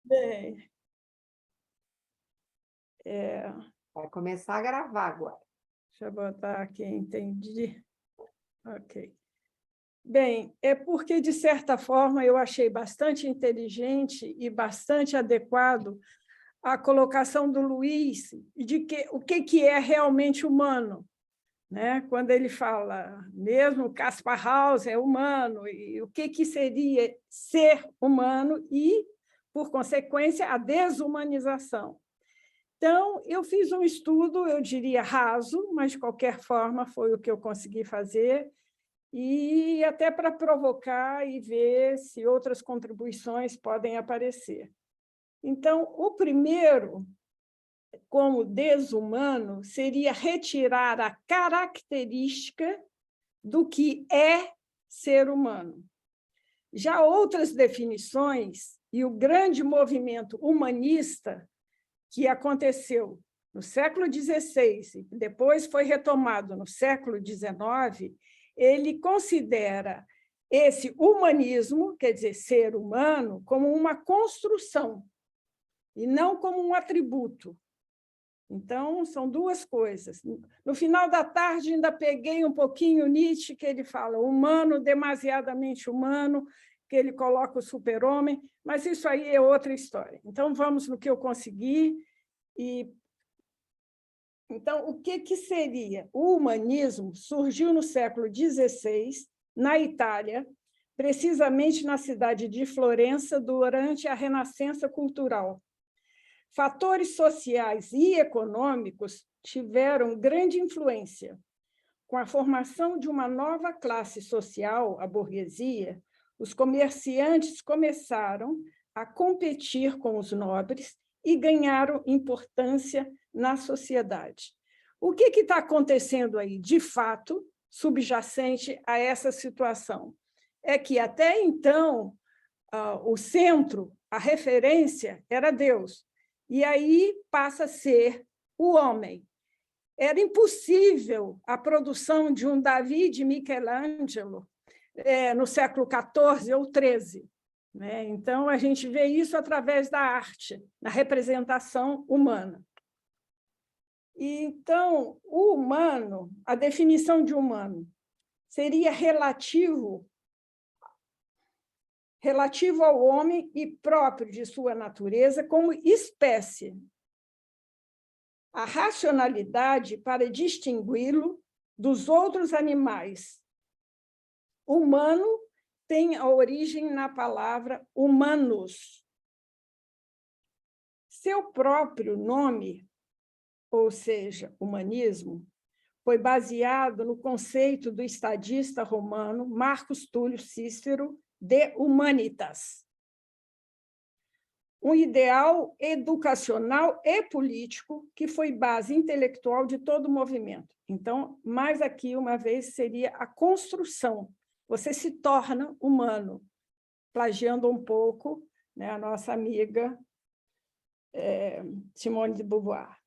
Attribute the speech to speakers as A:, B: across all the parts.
A: Bem,
B: Vai começar a gravar agora.
A: deixa eu botar aqui, entendi. Ok. Bem, é porque, de certa forma, eu achei bastante inteligente e bastante adequado a colocação do Luiz de que o que é realmente humano, né? Quando ele fala, mesmo Kaspar Hauser é humano, e o que seria ser humano e, por consequência, a desumanização. Então, eu fiz um estudo, eu diria raso, mas, de qualquer forma, foi o que eu consegui fazer, e até para provocar e ver se outras contribuições podem aparecer. Então, o primeiro, como desumano, seria retirar a característica do que é ser humano. Já outras definições, e o grande movimento humanista que aconteceu no século XVI, e depois foi retomado no século XIX, ele considera esse humanismo, quer dizer, ser humano, como uma construção, e não como um atributo. Então, são duas coisas. No final da tarde, ainda peguei um pouquinho Nietzsche, que ele fala humano, demasiadamente humano, que ele coloca o super-homem, mas isso aí é outra história. Então, vamos no que eu consegui. Então, o que seria? O humanismo surgiu no século XVI, na Itália, precisamente na cidade de Florença, durante a Renascença Cultural. Fatores sociais e econômicos tiveram grande influência. Com a formação de uma nova classe social, a burguesia, os comerciantes começaram a competir com os nobres e ganharam importância na sociedade. O que está acontecendo aí, de fato, subjacente a essa situação? É que, até então, o centro, a referência, era Deus. E aí passa a ser o homem. Era impossível a produção de um Davi de Michelangelo no século XIV ou XIII. Né? Então, a gente vê isso através da arte, na representação humana. Então, o humano, a definição de humano, seria relativo ao homem e próprio de sua natureza como espécie. A racionalidade para distingui-lo dos outros animais. Humano tem a origem na palavra humanos. Seu próprio nome, ou seja, humanismo, foi baseado no conceito do estadista romano Marcus Túlio Cícero de humanitas, um ideal educacional e político que foi base intelectual de todo o movimento. Então, mais aqui, uma vez, seria a construção. Você se torna humano, plagiando um pouco, né, a nossa amiga Simone de Beauvoir.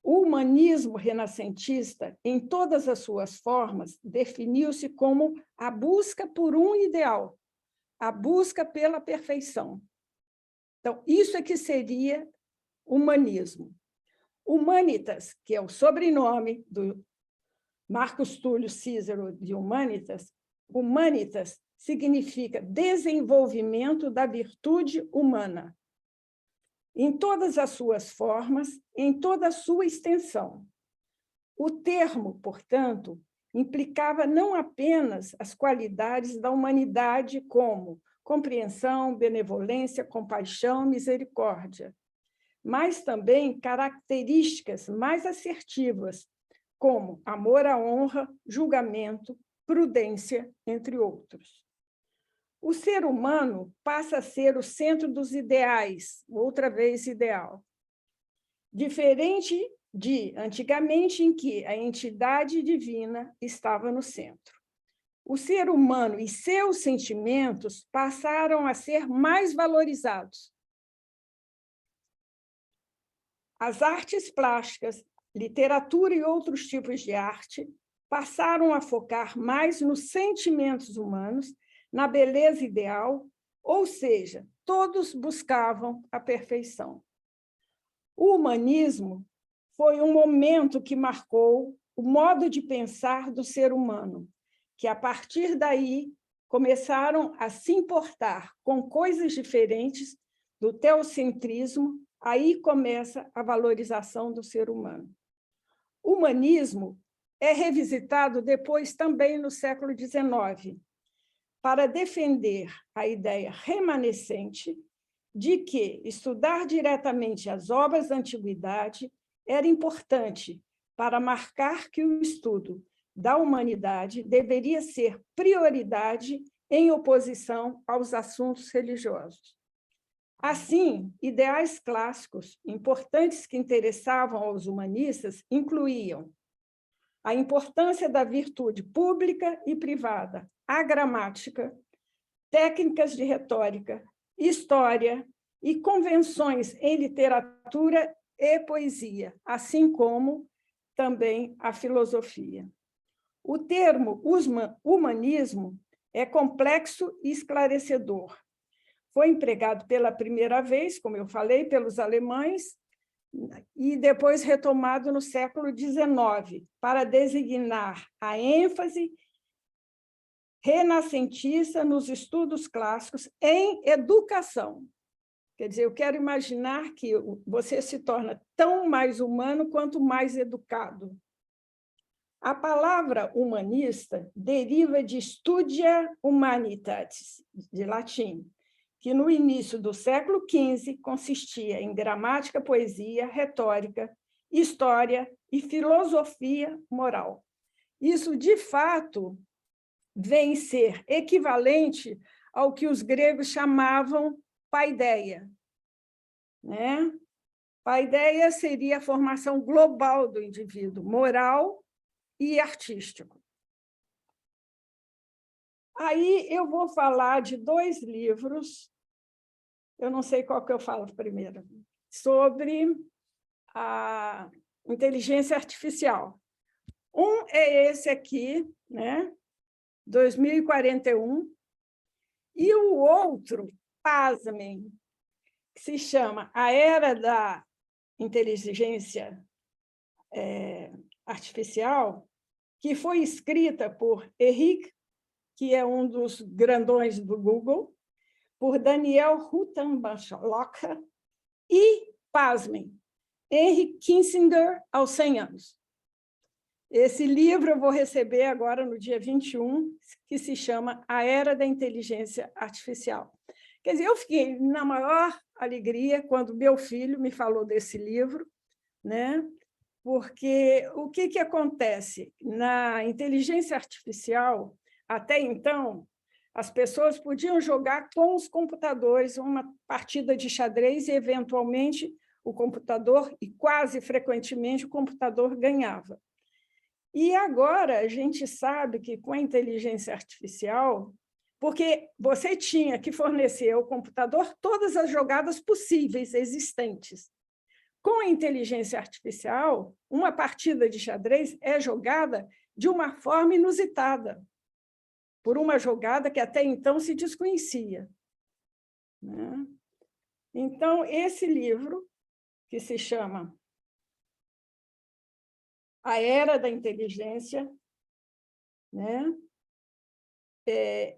A: O humanismo renascentista, em todas as suas formas, definiu-se como a busca por um ideal, a busca pela perfeição. Então, isso é que seria humanismo. Humanitas, que é o sobrenome do Marcus Túlio Cícero de Humanitas, humanitas significa desenvolvimento da virtude humana, em todas as suas formas, em toda a sua extensão. O termo, portanto, implicava não apenas as qualidades da humanidade como compreensão, benevolência, compaixão, misericórdia, mas também características mais assertivas, como amor à honra, julgamento, prudência, entre outros. O ser humano passa a ser o centro dos ideais, outra vez ideal. Diferente de antigamente, em que a entidade divina estava no centro. O ser humano e seus sentimentos passaram a ser mais valorizados. As artes plásticas, literatura e outros tipos de arte passaram a focar mais nos sentimentos humanos, na beleza ideal, Ou seja, todos buscavam a perfeição. O humanismo foi um momento que marcou o modo de pensar do ser humano, que, a partir daí, começaram a se importar com coisas diferentes do teocentrismo, aí começa a valorização do ser humano. O humanismo é revisitado depois também no século XIX, para defender a ideia remanescente de que estudar diretamente as obras da antiguidade era importante para marcar que o estudo da humanidade deveria ser prioridade em oposição aos assuntos religiosos. Assim, ideais clássicos importantes que interessavam aos humanistas incluíam a importância da virtude pública e privada, a gramática, técnicas de retórica, história e convenções em literatura e poesia, assim como também a filosofia. O termo humanismo é complexo e esclarecedor. Foi empregado pela primeira vez, como eu falei, pelos alemães, e depois retomado no século XIX, para designar a ênfase renascentista nos estudos clássicos em educação. Quer dizer, eu quero imaginar que você se torna tão mais humano quanto mais educado. A palavra humanista deriva de studia humanitatis, de latim, que no início do século XV consistia em gramática, poesia, retórica, história e filosofia moral. Isso, de fato, vem ser equivalente ao que os gregos chamavam paideia, né? Paideia seria a formação global do indivíduo, moral e artístico. Aí eu vou falar de 2 livros, eu não sei qual que eu falo primeiro, sobre a inteligência artificial. Um é esse aqui, né? 2041, e o outro, pasmem, que se chama A Era da Inteligência Artificial, que foi escrita por Eric, que é um dos grandões do Google, por Daniel Ruttenbach e, pasmem, Henry Kissinger aos 100 anos. Esse livro eu vou receber agora no dia 21, que se chama A Era da Inteligência Artificial. Quer dizer, eu fiquei na maior alegria quando meu filho me falou desse livro, né? Porque o que acontece? Na inteligência artificial, até então, as pessoas podiam jogar com os computadores uma partida de xadrez e, eventualmente, o computador, e quase frequentemente, o computador ganhava. E agora a gente sabe que com a inteligência artificial, porque você tinha que fornecer ao computador todas as jogadas possíveis existentes. Com a inteligência artificial, uma partida de xadrez é jogada de uma forma inusitada, por uma jogada que até então se desconhecia, né? Então, esse livro, que se chama A Era da Inteligência, né?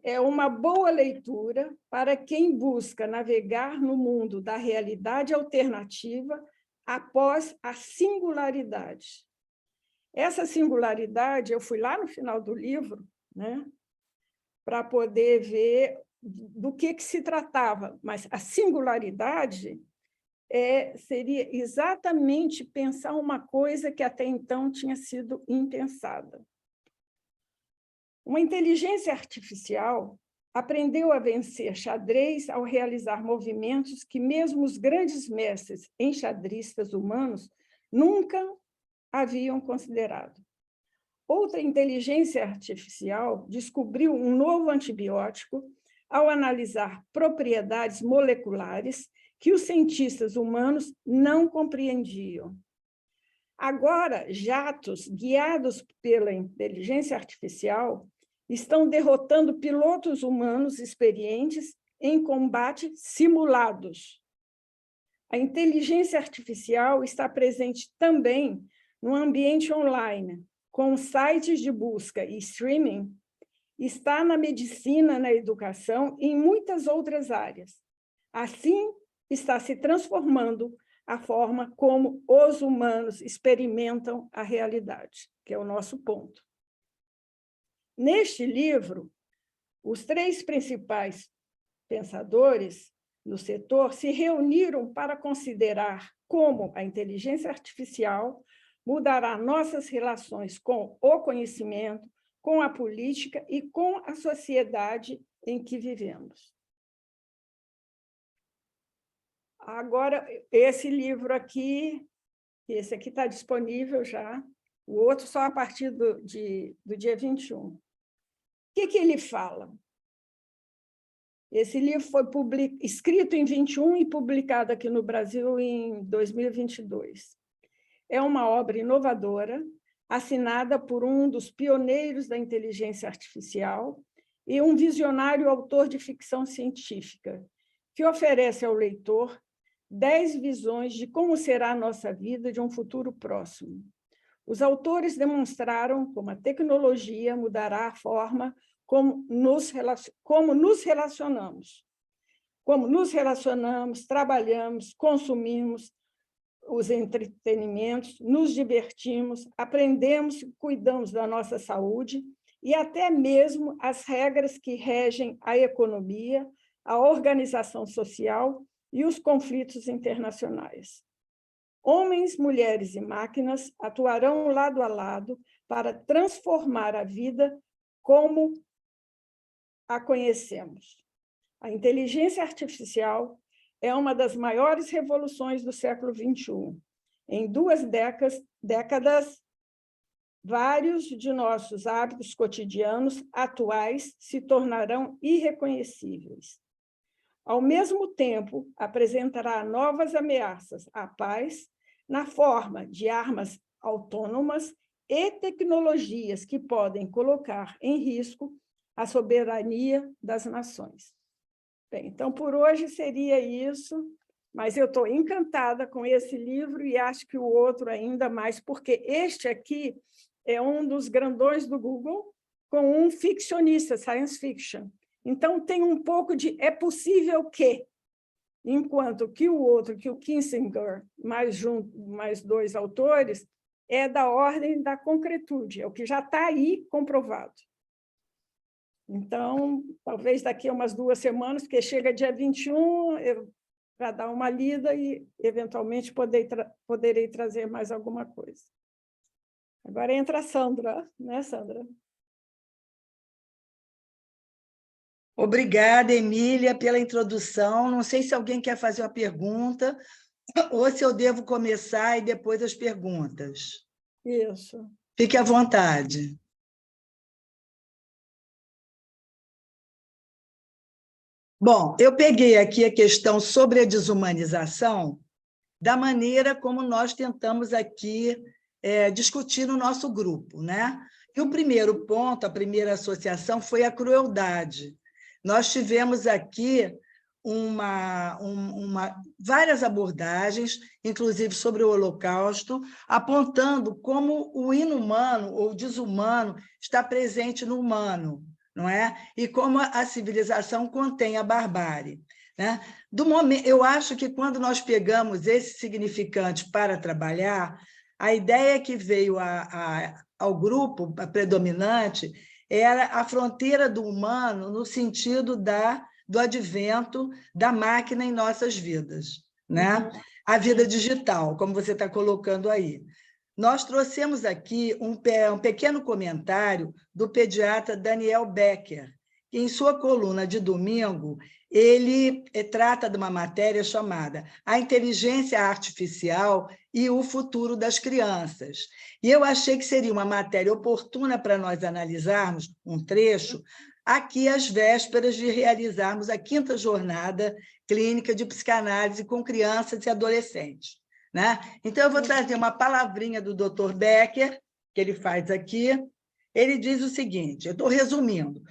A: É uma boa leitura para quem busca navegar no mundo da realidade alternativa após a singularidade. Essa singularidade, eu fui lá no final do livro, né, para poder ver do que se tratava, mas a singularidade seria exatamente pensar uma coisa que até então tinha sido impensada. Uma inteligência artificial aprendeu a vencer xadrez ao realizar movimentos que mesmo os grandes mestres enxadristas humanos nunca haviam considerado. Outra inteligência artificial descobriu um novo antibiótico ao analisar propriedades moleculares que os cientistas humanos não compreendiam. Agora, jatos guiados pela inteligência artificial estão derrotando pilotos humanos experientes em combate simulados. A inteligência artificial está presente também no ambiente online, com sites de busca e streaming, está na medicina, na educação e em muitas outras áreas. Assim, está se transformando a forma como os humanos experimentam a realidade, que é o nosso ponto. Neste livro, os 3 principais pensadores no setor se reuniram para considerar como a inteligência artificial mudará nossas relações com o conhecimento, com a política e com a sociedade em que vivemos. Agora, esse livro aqui, esse aqui está disponível já, o outro só a partir do dia 21. O que ele fala? Esse livro foi escrito em 21 e publicado aqui no Brasil em 2022. É uma obra inovadora, assinada por um dos pioneiros da inteligência artificial e um visionário autor de ficção científica, que oferece ao leitor 10 visões de como será a nossa vida de um futuro próximo. Os autores demonstraram como a tecnologia mudará a forma como nos relacionamos, trabalhamos, consumimos os entretenimentos, nos divertimos, aprendemos e cuidamos da nossa saúde e até mesmo as regras que regem a economia, a organização social e os conflitos internacionais. Homens, mulheres e máquinas atuarão lado a lado para transformar a vida como a conhecemos. A inteligência artificial é uma das maiores revoluções do século XXI. Em 2 décadas, vários de nossos hábitos cotidianos atuais se tornarão irreconhecíveis. Ao mesmo tempo, apresentará novas ameaças à paz na forma de armas autônomas e tecnologias que podem colocar em risco a soberania das nações. Bem, então, por hoje seria isso, mas eu estou encantada com esse livro e acho que o outro ainda mais, porque este aqui é um dos grandões do Google, com um ficcionista, science fiction. Então, tem um pouco de é possível que, enquanto que o outro, que o Kissinger, mais 2 autores, é da ordem da concretude, é o que já está aí comprovado. Então, talvez daqui a umas 2 semanas, porque chega dia 21, eu para dar uma lida e, eventualmente, poderei trazer mais alguma coisa. Agora entra a Sandra, né, Sandra?
C: Obrigada, Emília, pela introdução. Não sei se alguém quer fazer uma pergunta ou se eu devo começar e depois as perguntas.
A: Isso.
C: Fique à vontade. Bom, eu peguei aqui a questão sobre a desumanização da maneira como nós tentamos aqui discutir no nosso grupo, né? E o primeiro ponto, a primeira associação, foi a crueldade. Nós tivemos aqui várias abordagens, inclusive sobre o Holocausto, apontando como o inumano ou desumano está presente no humano, não é? E como a civilização contém a barbárie. Né? Eu acho que, quando nós pegamos esse significante para trabalhar, a ideia que veio ao grupo, a predominante, era a fronteira do humano no sentido do advento da máquina em nossas vidas, né? A vida digital, como você está colocando aí. Nós trouxemos aqui um pequeno comentário do pediatra Daniel Becker, que, em sua coluna de domingo, ele trata de uma matéria chamada A Inteligência Artificial e o Futuro das Crianças. E eu achei que seria uma matéria oportuna para nós analisarmos um trecho aqui às vésperas de realizarmos a 5ª jornada clínica de psicanálise com crianças e adolescentes. Né? Então, eu vou trazer uma palavrinha do Dr. Becker, que ele faz aqui. Ele diz o seguinte, eu estou resumindo.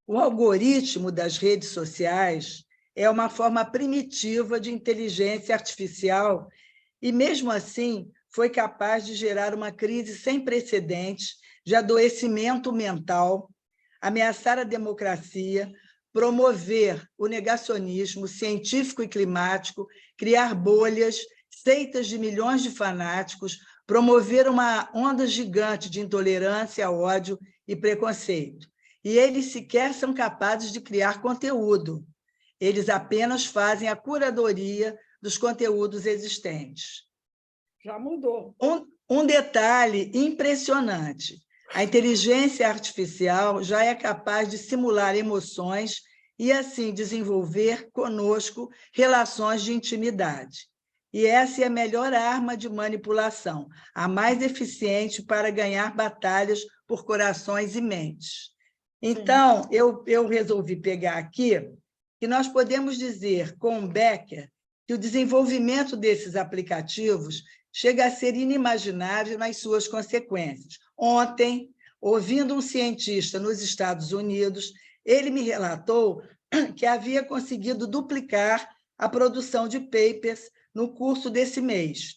C: O algoritmo das redes sociais é uma forma primitiva de inteligência artificial e, mesmo assim, foi capaz de gerar uma crise sem precedentes de adoecimento mental, ameaçar a democracia, promover o negacionismo científico e climático, criar bolhas, seitas de milhões de fanáticos, promover uma onda gigante de intolerância, ódio e preconceito. E eles sequer são capazes de criar conteúdo. Eles apenas fazem a curadoria dos conteúdos existentes.
A: Já mudou.
C: Um detalhe impressionante: a inteligência artificial já é capaz de simular emoções e, assim, desenvolver conosco relações de intimidade. E essa é a melhor arma de manipulação, a mais eficiente para ganhar batalhas por corações e mentes. Então, eu resolvi pegar aqui que nós podemos dizer, com Becker, que o desenvolvimento desses aplicativos chega a ser inimaginável nas suas consequências. Ontem, ouvindo um cientista nos Estados Unidos, ele me relatou que havia conseguido duplicar a produção de papers no curso desse mês.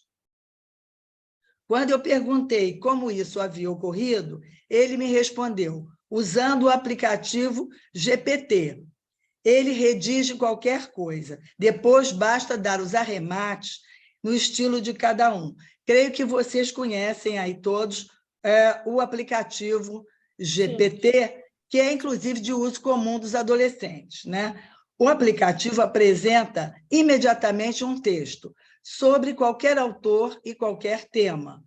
C: Quando eu perguntei como isso havia ocorrido, ele me respondeu, usando o aplicativo GPT. Ele redige qualquer coisa, depois basta dar os arremates no estilo de cada um. Creio que vocês conhecem aí todos o aplicativo GPT, sim, que é, inclusive, de uso comum dos adolescentes, né? O aplicativo apresenta imediatamente um texto sobre qualquer autor e qualquer tema.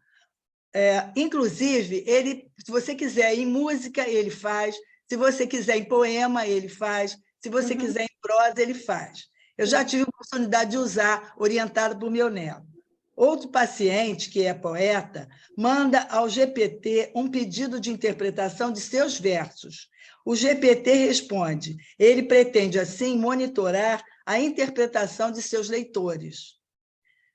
C: Inclusive, se você quiser em música, ele faz, se você quiser em poema, ele faz, se você quiser em prosa, ele faz. Eu já tive a oportunidade de usar, orientado por meu neto. Outro paciente, que é poeta, manda ao GPT um pedido de interpretação de seus versos. O GPT responde. Ele pretende, assim, monitorar a interpretação de seus leitores.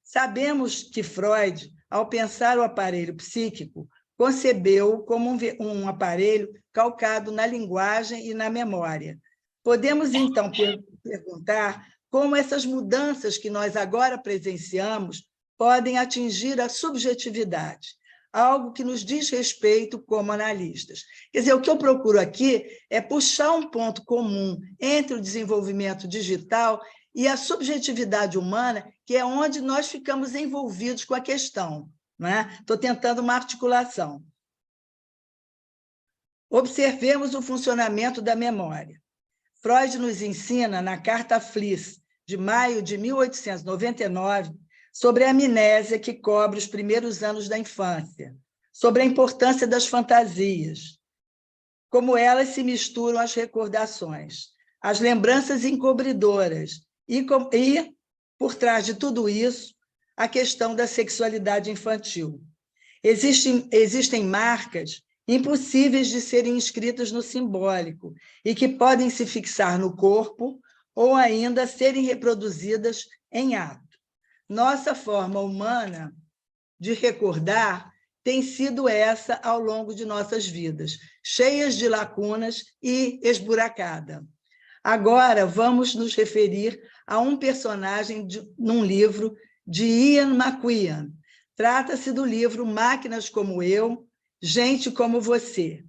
C: Sabemos que Freud, ao pensar o aparelho psíquico, concebeu como um aparelho calcado na linguagem e na memória. Podemos, então, perguntar como essas mudanças que nós agora presenciamos podem atingir a subjetividade, algo que nos diz respeito como analistas. Quer dizer, o que eu procuro aqui é puxar um ponto comum entre o desenvolvimento digital e a subjetividade humana, que é onde nós ficamos envolvidos com a questão. Não é? Estou tentando uma articulação. Observemos o funcionamento da memória. Freud nos ensina, na Carta Fliss, de maio de 1899, sobre a amnésia que cobre os primeiros anos da infância, sobre a importância das fantasias, como elas se misturam às recordações, às lembranças encobridoras, e, por trás de tudo isso, a questão da sexualidade infantil. Existem marcas impossíveis de serem inscritas no simbólico e que podem se fixar no corpo ou ainda serem reproduzidas em ato. Nossa forma humana de recordar tem sido essa ao longo de nossas vidas, cheias de lacunas e esburacada. Agora, vamos nos referir a um personagem num livro de Ian McEwan. Trata-se do livro Máquinas como Eu, Gente como Você.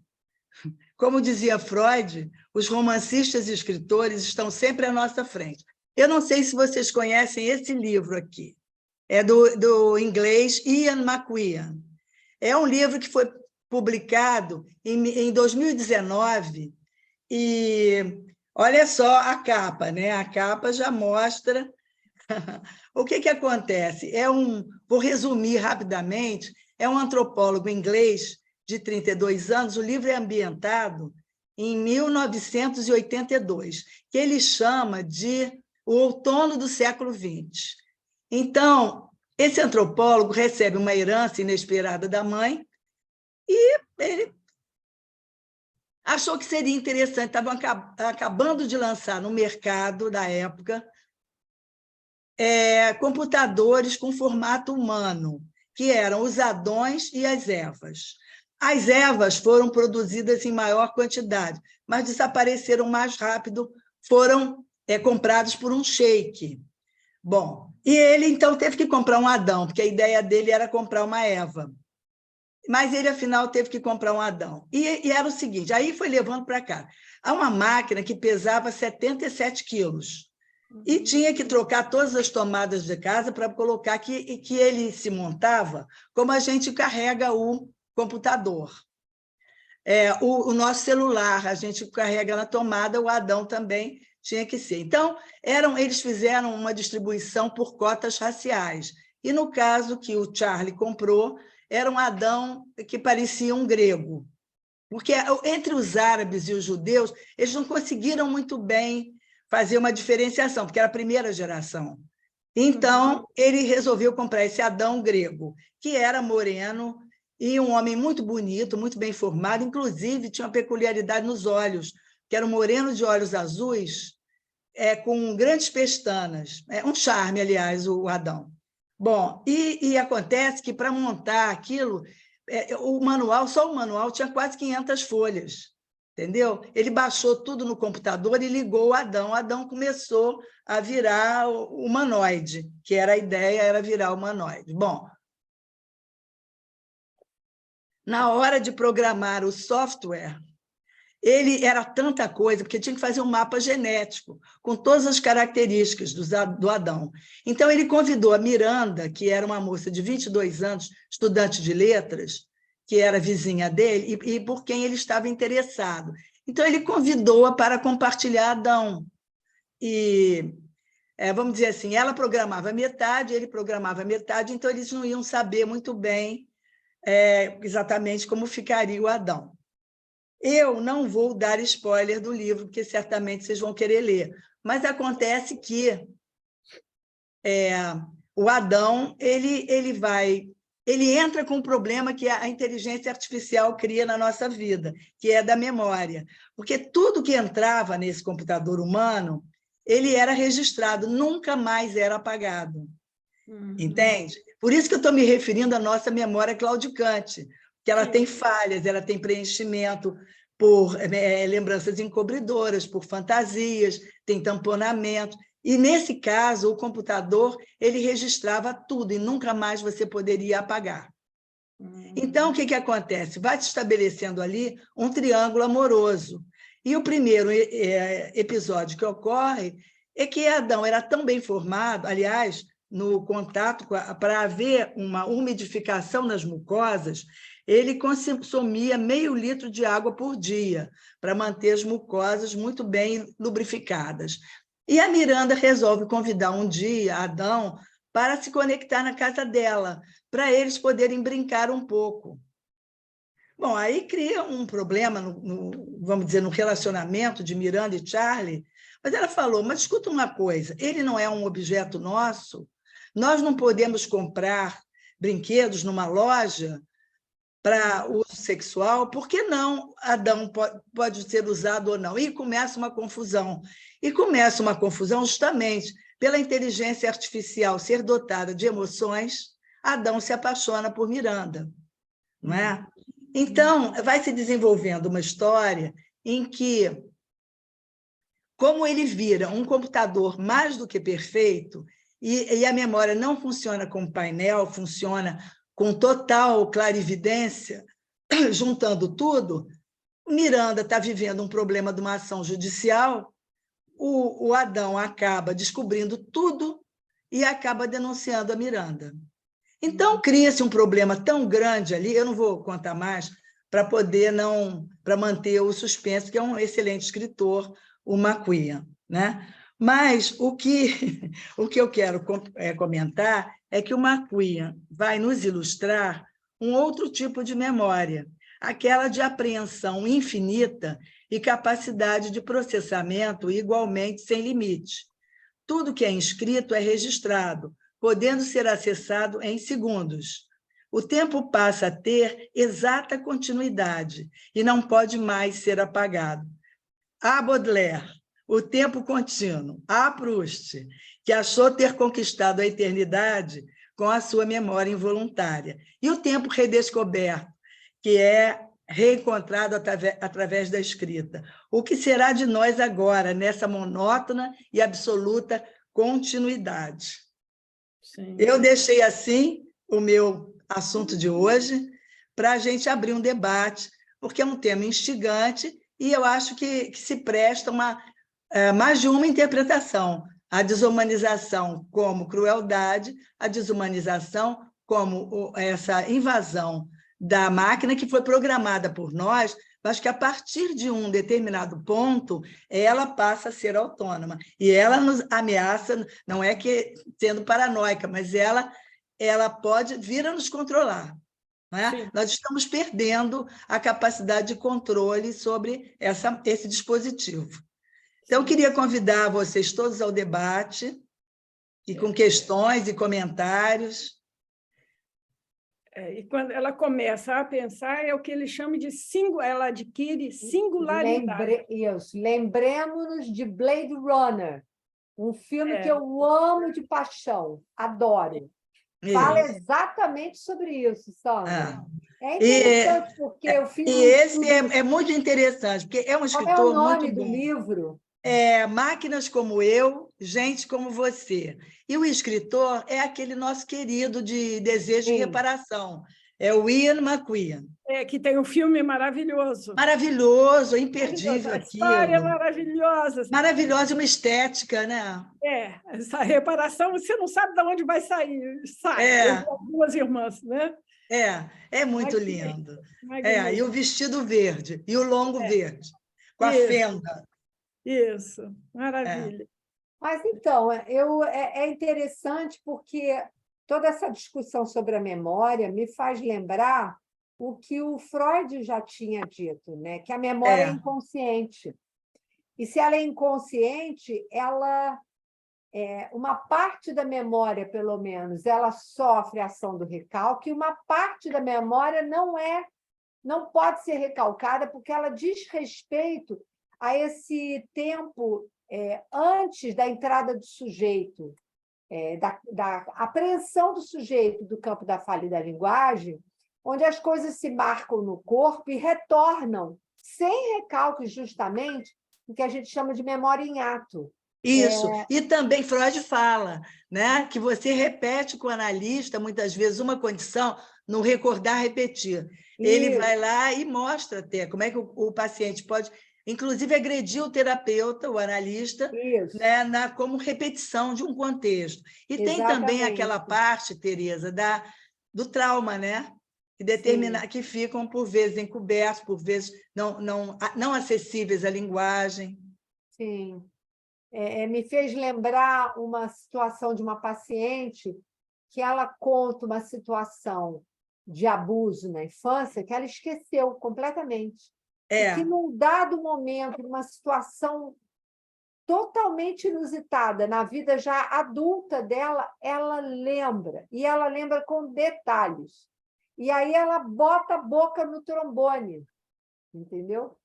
C: Como dizia Freud, os romancistas e escritores estão sempre à nossa frente. Eu não sei se vocês conhecem esse livro aqui. É do inglês Ian McEwan. É um livro que foi publicado em 2019 e olha só a capa, né? A capa já mostra o que acontece. Vou resumir rapidamente, é um antropólogo inglês de 32 anos, o livro é ambientado em 1982, que ele chama de o outono do século XX. Então, esse antropólogo recebe uma herança inesperada da mãe e ele achou que seria interessante, estavam acabando de lançar no mercado da época computadores com formato humano, que eram os Adões e as Evas. As ervas foram produzidas em maior quantidade, mas desapareceram mais rápido, foram comprados por um sheik. Bom, e ele, então, teve que comprar um Adão, porque a ideia dele era comprar uma Eva. Mas ele, afinal, teve que comprar um Adão. E era o seguinte, aí foi levando para cá. Há uma máquina que pesava 77 quilos e tinha que trocar todas as tomadas de casa para colocar que ele se montava como a gente carrega o computador. O nosso celular, a gente carrega na tomada, o Adão também tinha que ser. Então, eles fizeram uma distribuição por cotas raciais. E, no caso que o Charlie comprou, era um Adão que parecia um grego. Porque entre os árabes e os judeus, eles não conseguiram muito bem fazer uma diferenciação, porque era a primeira geração. Então, ele resolveu comprar esse Adão grego, que era moreno e um homem muito bonito, muito bem formado, inclusive tinha uma peculiaridade nos olhos, que era um moreno de olhos azuis, com grandes pestanas. Um charme, aliás, o Adão. Bom, e acontece que, para montar aquilo, só o manual tinha quase 500 folhas, entendeu? Ele baixou tudo no computador e ligou o Adão. O Adão começou a virar o humanoide, que era a ideia, era virar o humanoide. Bom, na hora de programar o software, ele era tanta coisa, porque tinha que fazer um mapa genético, com todas as características do Adão. Então, ele convidou a Miranda, que era uma moça de 22 anos, estudante de letras, que era vizinha dele, e por quem ele estava interessado. Então, ele convidou-a para compartilhar Adão. E, vamos dizer assim, ela programava metade, ele programava metade, então eles não iam saber muito bem exatamente como ficaria o Adão. Eu não vou dar spoiler do livro, porque certamente vocês vão querer ler, mas acontece que o Adão ele entra com um problema que a inteligência artificial cria na nossa vida, que é da memória, porque tudo que entrava nesse computador humano, ele era registrado, nunca mais era apagado. Entende? Por isso que eu estou me referindo à nossa memória claudicante, que ela tem falhas, ela tem preenchimento por lembranças encobridoras, por fantasias, tem tamponamento. E, nesse caso, o computador ele registrava tudo e nunca mais você poderia apagar. Então, o que acontece? Vai se estabelecendo ali um triângulo amoroso. E o primeiro episódio que ocorre é que Adão era tão bem formado, aliás, no contato, para haver uma umidificação nas mucosas, ele consumia meio litro de água por dia, para manter as mucosas muito bem lubrificadas. E a Miranda resolve convidar um dia Adão para se conectar na casa dela, para eles poderem brincar um pouco. Bom, aí cria um problema, vamos dizer, no relacionamento de Miranda e Charlie, mas ela falou, mas escuta uma coisa, ele não é um objeto nosso, nós não podemos comprar brinquedos numa loja para uso sexual, por que não Adão pode ser usado ou não? E começa uma confusão. E começa uma confusão justamente pela inteligência artificial ser dotada de emoções, Adão se apaixona por Miranda, não é? Então, vai se desenvolvendo uma história em que, como ele vira um computador mais do que perfeito, e a memória não funciona como painel, funciona com total clarividência, juntando tudo, Miranda está vivendo um problema de uma ação judicial, o Adão acaba descobrindo tudo e acaba denunciando a Miranda. Então, cria-se um problema tão grande ali, eu não vou contar mais, para manter o suspense, que é um excelente escritor, o McQueen, né? Mas o que eu quero comentar é que o McQueen vai nos ilustrar um outro tipo de memória, aquela de apreensão infinita e capacidade de processamento igualmente sem limite. Tudo que é inscrito é registrado, podendo ser acessado em segundos. O tempo passa a ter exata continuidade e não pode mais ser apagado. A Baudelaire, o tempo contínuo. A Proust, que achou ter conquistado a eternidade com a sua memória involuntária. E o tempo redescoberto, que é reencontrado através da escrita. O que será de nós agora, nessa monótona e absoluta continuidade?
A: Sim.
C: Eu deixei assim o meu assunto de hoje para a gente abrir um debate, porque é um tema instigante e eu acho que se presta mais de uma interpretação. A desumanização como crueldade, a desumanização como essa invasão da máquina que foi programada por nós, mas que, a partir de um determinado ponto, ela passa a ser autônoma. E ela nos ameaça, não é que sendo paranoica, mas ela pode vir a nos controlar. Não é? Nós estamos perdendo a capacidade de controle sobre esse dispositivo. Então, eu queria convidar vocês todos ao debate, e com questões e comentários.
A: E quando ela começa a pensar, é o que ele chama de ela adquire singularidade.
B: Lembremos-nos de Blade Runner, um filme que eu amo de paixão, adoro. Fala exatamente sobre isso, Sandra. É interessante, porque eu fiz
C: esse é muito interessante, porque é um escritor muito bom.
B: Qual é o nome do livro?
C: Máquinas como eu, gente como você. E o escritor é aquele nosso querido de Desejo de Reparação, é o Ian McEwan.
A: Que tem um filme maravilhoso.
C: Maravilhoso, imperdível aquilo.
A: História maravilhosa.
C: Maravilhosa, uma estética, né?
A: Essa reparação, você não sabe de onde vai sair. Sai, duas irmãs, né?
C: É muito lindo. E o vestido verde, e o longo verde, com a fenda.
A: Isso, maravilha.
B: Mas, então, é interessante porque toda essa discussão sobre a memória me faz lembrar o que o Freud já tinha dito, né? Que a memória é inconsciente. E se ela é inconsciente, uma parte da memória, pelo menos, ela sofre a ação do recalque, e uma parte da memória não pode ser recalcada porque ela diz respeito a esse tempo antes da entrada do sujeito, da apreensão do sujeito do campo da fala e da linguagem, onde as coisas se marcam no corpo e retornam sem recalque, justamente, o que a gente chama de memória em ato.
C: Isso. E também Freud fala, né, que você repete com o analista, muitas vezes, uma condição no recordar, repetir. Ele vai lá e mostra até como é que o paciente pode, inclusive, agredir o terapeuta, o analista, né, como repetição de um contexto. E tem também aquela parte, Tereza, do trauma, né? Que ficam, por vezes, encobertos, por vezes não acessíveis à linguagem.
B: Sim. Me fez lembrar uma situação de uma paciente que ela conta uma situação de abuso na infância que ela esqueceu completamente. E que, num dado momento, numa situação totalmente inusitada, na vida já adulta dela, ela lembra, e ela lembra com detalhes. E aí ela bota a boca no trombone, entendeu?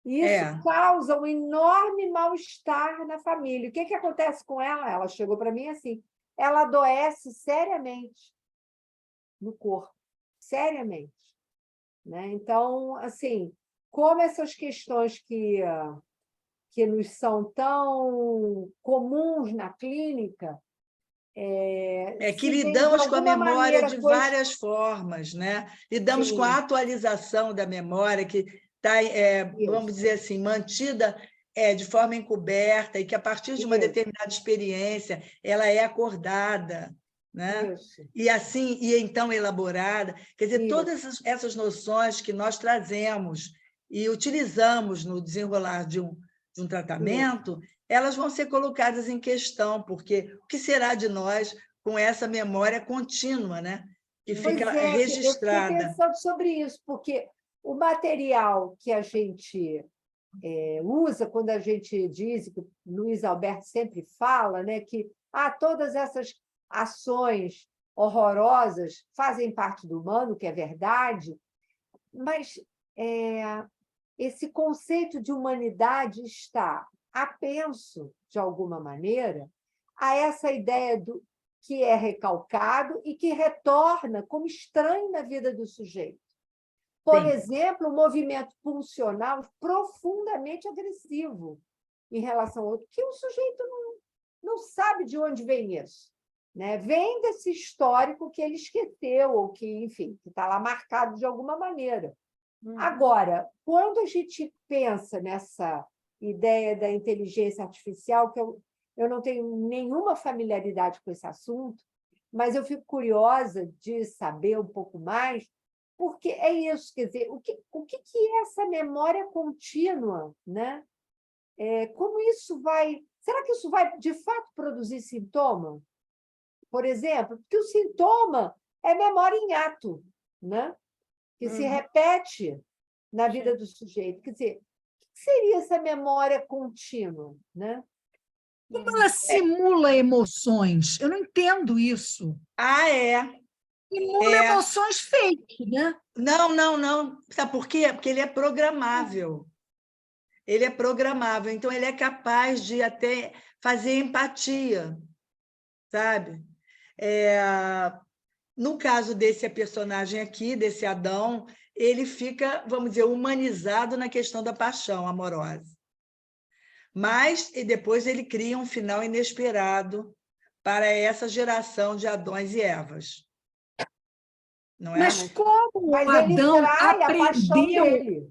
B: E isso causa um enorme mal-estar na família. O que acontece com ela? Ela chegou para mim assim, ela adoece seriamente no corpo, seriamente. Né? Então, assim, como essas questões que nos são tão comuns na clínica...
C: que lidamos com a memória de várias formas, né? Lidamos com a atualização da memória, que está, vamos dizer assim, mantida de forma encoberta e que, a partir de uma determinada experiência, ela é acordada, né? E então elaborada. Quer dizer, todas essas noções que nós trazemos e utilizamos no desenrolar de um tratamento, elas vão ser colocadas em questão, porque o que será de nós com essa memória contínua, né? Que fica registrada.
B: Eu fiquei pensando sobre isso, porque o material que a gente usa, quando a gente diz, que o Luiz Alberto sempre fala, né, que todas essas ações horrorosas fazem parte do humano, que é verdade, mas esse conceito de humanidade está apenso, de alguma maneira, a essa ideia do que é recalcado e que retorna como estranho na vida do sujeito. por
C: Sim.
B: exemplo, um movimento pulsional profundamente agressivo em relação ao outro, que o sujeito não sabe de onde vem isso. Né? Vem desse histórico que ele esqueceu, ou que, enfim, que está lá marcado de alguma maneira. Agora, quando a gente pensa nessa ideia da inteligência artificial, que eu não tenho nenhuma familiaridade com esse assunto, mas eu fico curiosa de saber um pouco mais, porque é isso, quer dizer, o que é essa memória contínua, né? Como isso vai... Será que isso vai, de fato, produzir sintoma? Por exemplo, porque o sintoma é memória em ato, né? Que se repete na vida do sujeito. Quer dizer, o que seria essa memória contínua, né?
D: Como ela simula emoções? Eu não entendo isso. Simula emoções fake, né?
C: Não. Sabe por quê? Porque ele é programável. Ele é programável, então ele é capaz de até fazer empatia, sabe? No caso desse personagem aqui, desse Adão, ele fica, vamos dizer, humanizado na questão da paixão amorosa. Mas e depois ele cria um final inesperado para essa geração de Adões e Evas. Não é?
D: Mas como
B: Mas
D: o
B: ele
D: Adão
B: trai a paixão
D: aprendeu,
B: dele.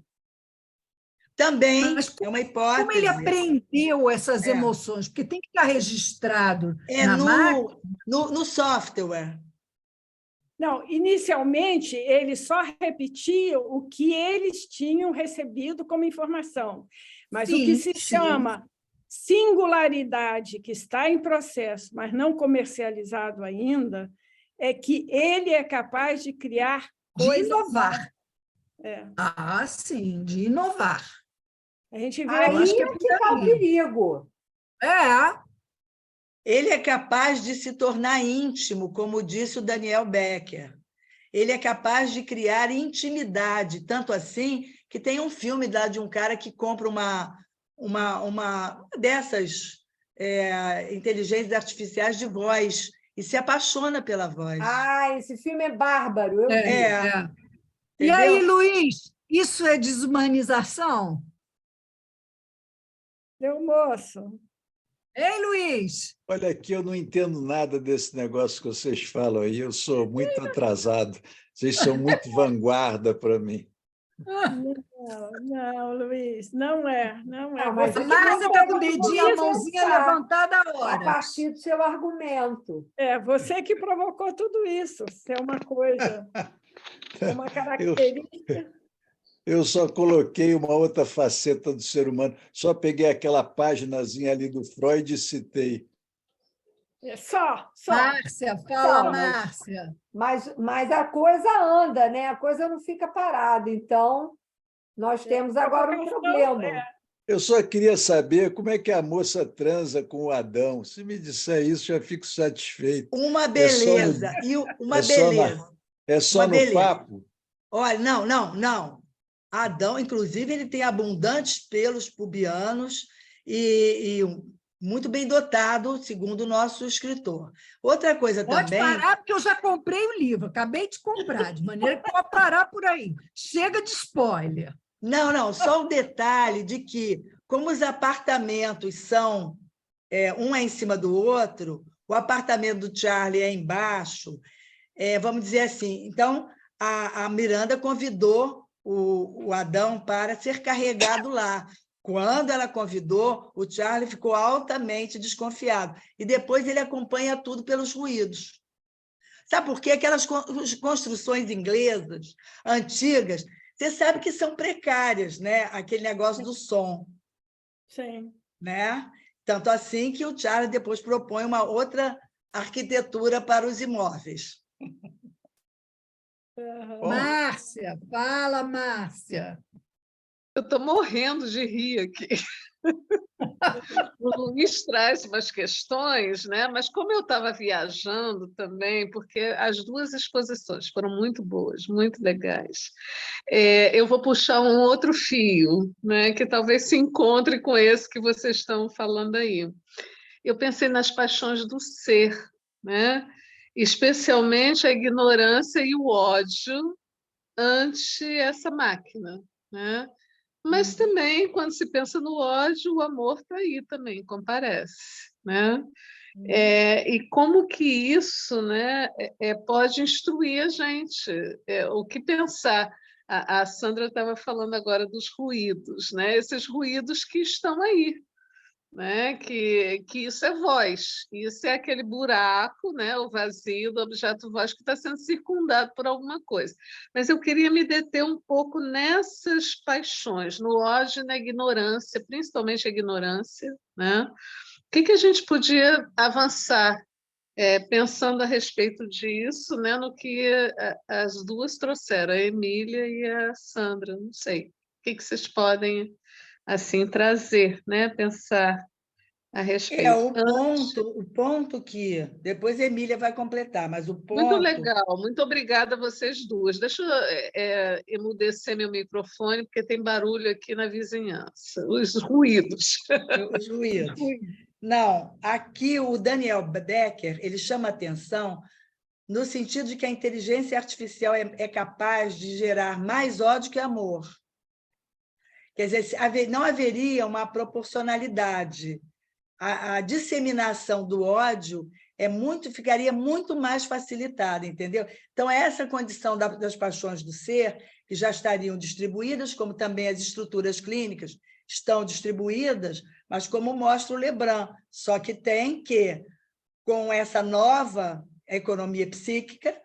C: Também
D: mas
C: é uma
D: como ele
C: hipótese.
D: aprendeu essas emoções? Porque tem que estar registrado na máquina.
C: No software.
A: Não, inicialmente, eles só repetiam o que eles tinham recebido como informação. Mas o que se chama singularidade, que está em processo, mas não comercializado ainda, é que ele é capaz de criar coisas...
D: De inovar.
A: É.
D: Sim, de inovar.
A: A gente vê
B: Aí
D: acho que é
B: que está o perigo.
C: Ele é capaz de se tornar íntimo, como disse o Daniel Becker. Ele é capaz de criar intimidade, tanto assim que tem um filme lá de um cara que compra uma dessas inteligências artificiais de voz e se apaixona pela voz.
B: Esse filme é bárbaro, eu vi.
D: E aí,
C: Entendeu?
D: Luiz, isso é desumanização?
A: Meu moço.
D: Ei, Luiz!
E: Olha, aqui eu não entendo nada desse negócio que vocês falam aí, eu sou muito atrasado, vocês são muito vanguarda para mim.
A: Não, Luiz, não é.
B: Não,
A: Você
D: A
A: que
D: Márcia está com o
A: provocou tudo
D: dedinho, a
A: isso.
D: mãozinha levantada
B: A
D: agora.
B: partir do seu argumento.
A: Você que provocou tudo isso. Isso é uma coisa, uma característica.
E: Eu só coloquei uma outra faceta do ser humano, só peguei aquela paginazinha ali do Freud e citei.
A: Só.
D: Márcia, fala,
B: Não,
D: Márcia.
B: Mas a coisa anda, né? A coisa não fica parada. Então, nós temos agora um problema.
E: Eu só queria saber como é que a moça transa com o Adão. Se me disser isso, já fico satisfeito.
C: Uma beleza.
E: É só no papo?
C: Olha, não. Adão, inclusive, ele tem abundantes pelos pubianos e muito bem dotado, segundo o nosso escritor. Outra coisa
D: Pode
C: também...
D: parar, porque eu já comprei o livro, acabei de comprar, de maneira que pode parar por aí. Chega de spoiler.
C: Não, só o detalhe de que, como os apartamentos são um é em cima do outro, o apartamento do Charlie é embaixo, vamos dizer assim. Então, a Miranda convidou o Adão para ser carregado lá. Quando ela convidou, o Charlie ficou altamente desconfiado. E depois ele acompanha tudo pelos ruídos. Sabe por quê? Aquelas construções inglesas, antigas, você sabe que são precárias, né? Aquele negócio do som.
A: Sim.
C: Né? Tanto assim que o Charlie depois propõe uma outra arquitetura para os imóveis.
D: Márcia, fala, Márcia.
F: Eu estou morrendo de rir aqui. O Luiz traz umas questões, né? Mas como eu estava viajando também, porque as duas exposições foram muito boas, muito legais, eu vou puxar um outro fio, né? Que talvez se encontre com esse que vocês estão falando aí. Eu pensei nas paixões do ser, né? Especialmente a ignorância e o ódio ante essa máquina, né? Mas também, quando se pensa no ódio, o amor está aí também, comparece, né? E como que isso, né, pode instruir a gente, o que pensar. A Sandra estava falando agora dos ruídos, né? Esses ruídos que estão aí, né? Que isso é voz, isso é aquele buraco, né? O vazio do objeto voz que está sendo circundado por alguma coisa. Mas eu queria me deter um pouco nessas paixões, no ódio e na ignorância, principalmente a ignorância, né? O que a gente podia avançar pensando a respeito disso, né? No que as duas trouxeram, a Emília e a Sandra, não sei. O que vocês podem assim trazer, né? Pensar a respeito.
C: O ponto que depois a Emília vai completar, mas o
F: Muito
C: ponto
F: legal, muito obrigada a vocês duas. Deixa eu emudecer meu microfone, porque tem barulho aqui na vizinhança, os ruídos.
C: os ruídos. Não, aqui o Daniel Becker, ele chama atenção no sentido de que a inteligência artificial é capaz de gerar mais ódio que amor. Quer dizer, não haveria uma proporcionalidade. A disseminação do ódio ficaria muito mais facilitada, entendeu? Então, essa condição das paixões do ser, que já estariam distribuídas, como também as estruturas clínicas estão distribuídas, mas como mostra o Lebrun, só que tem que, com essa nova economia psíquica,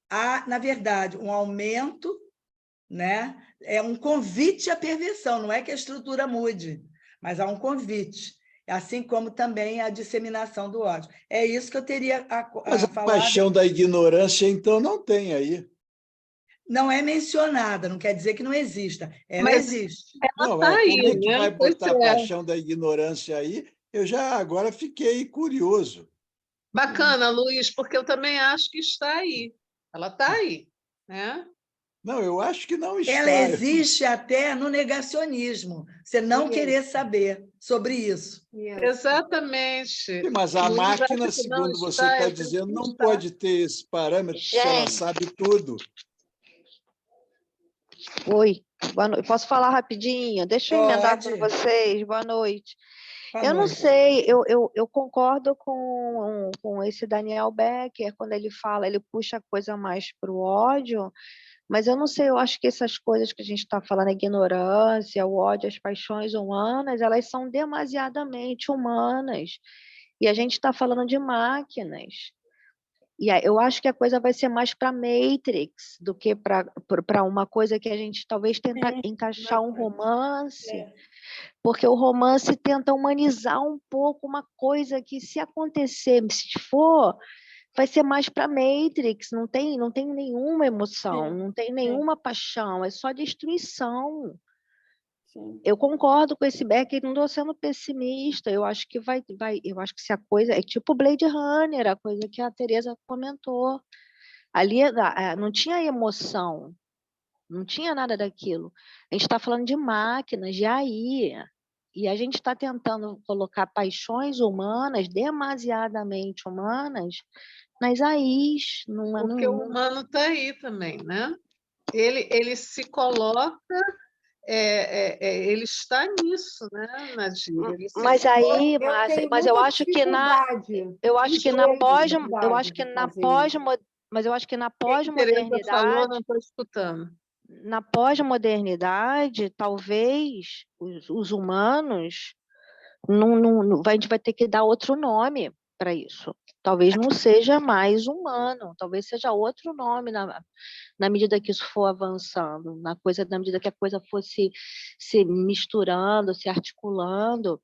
C: há, na verdade, um aumento, né? É um convite à perversão, não é que a estrutura mude, mas há um convite, assim como também a disseminação do ódio. É isso que eu teria
E: Mas a
C: falar.
E: paixão da ignorância, então, não tem aí.
C: Não é mencionada, não quer dizer que não exista. Ela
F: Mas
C: existe.
E: Não,
F: está aí,
E: como é que vai
F: né? Pois
E: botar a paixão da ignorância aí? Eu já agora fiquei curioso.
F: Bacana, Luiz, porque eu também acho que está aí. Ela está aí, né?
E: Não, eu acho que não
C: Ela
E: está.
C: existe até no negacionismo, você não querer saber sobre isso.
F: Exatamente.
E: Mas a
F: Luiz
E: máquina,
F: acha que não
E: segundo você
F: está,
E: está
F: eu penso
E: dizendo,
F: que
E: não
F: está.
E: pode ter esse parâmetro se ela
G: Gente,
E: sabe tudo.
G: oi, boa noite. Posso falar rapidinho? Deixa eu emendar com
C: Pode.
G: vocês. Boa noite.
C: Boa
G: Eu não
C: noite.
G: sei, eu concordo com esse Daniel Becker, quando ele fala, ele puxa a coisa mais para o ódio, mas eu não sei, eu acho que essas coisas que a gente está falando, a ignorância, o ódio, as paixões humanas, elas são demasiadamente humanas. E a gente está falando de máquinas. E eu acho que a coisa vai ser mais para Matrix do que para uma coisa que a gente talvez tenta encaixar um romance, porque o romance tenta humanizar um pouco uma coisa que, se acontecer, se for, vai ser mais para Matrix, não tem nenhuma emoção, não tem nenhuma paixão, é só destruição. Eu concordo com esse Becker, não estou sendo pessimista. Eu acho que eu acho que se a coisa é tipo Blade Runner, a coisa que a Teresa comentou. Ali não tinha emoção, não tinha nada daquilo. A gente está falando de máquinas, de AI, e a gente está tentando colocar paixões humanas, demasiadamente humanas, nas AIs.
F: Porque o humano está aí também, né? Ele se coloca, ele está nisso, né, Nadir? Ele se
G: Mas aí,
B: Eu tenho
G: mas eu
B: muita
G: acho que
B: dificuldade.
G: eu acho que na pós, eu acho
B: Dificuldade
G: que
B: de
G: na
B: fazer
G: pós,
B: isso.
G: mas eu acho que na
F: O que a Teresa falou, não
G: pós-modernidade,
F: estou escutando.
G: na pós-modernidade, talvez os humanos a gente vai ter que dar outro nome para isso. Talvez não seja mais humano, talvez seja outro nome na medida que isso for avançando, na medida que a coisa for se misturando, se articulando.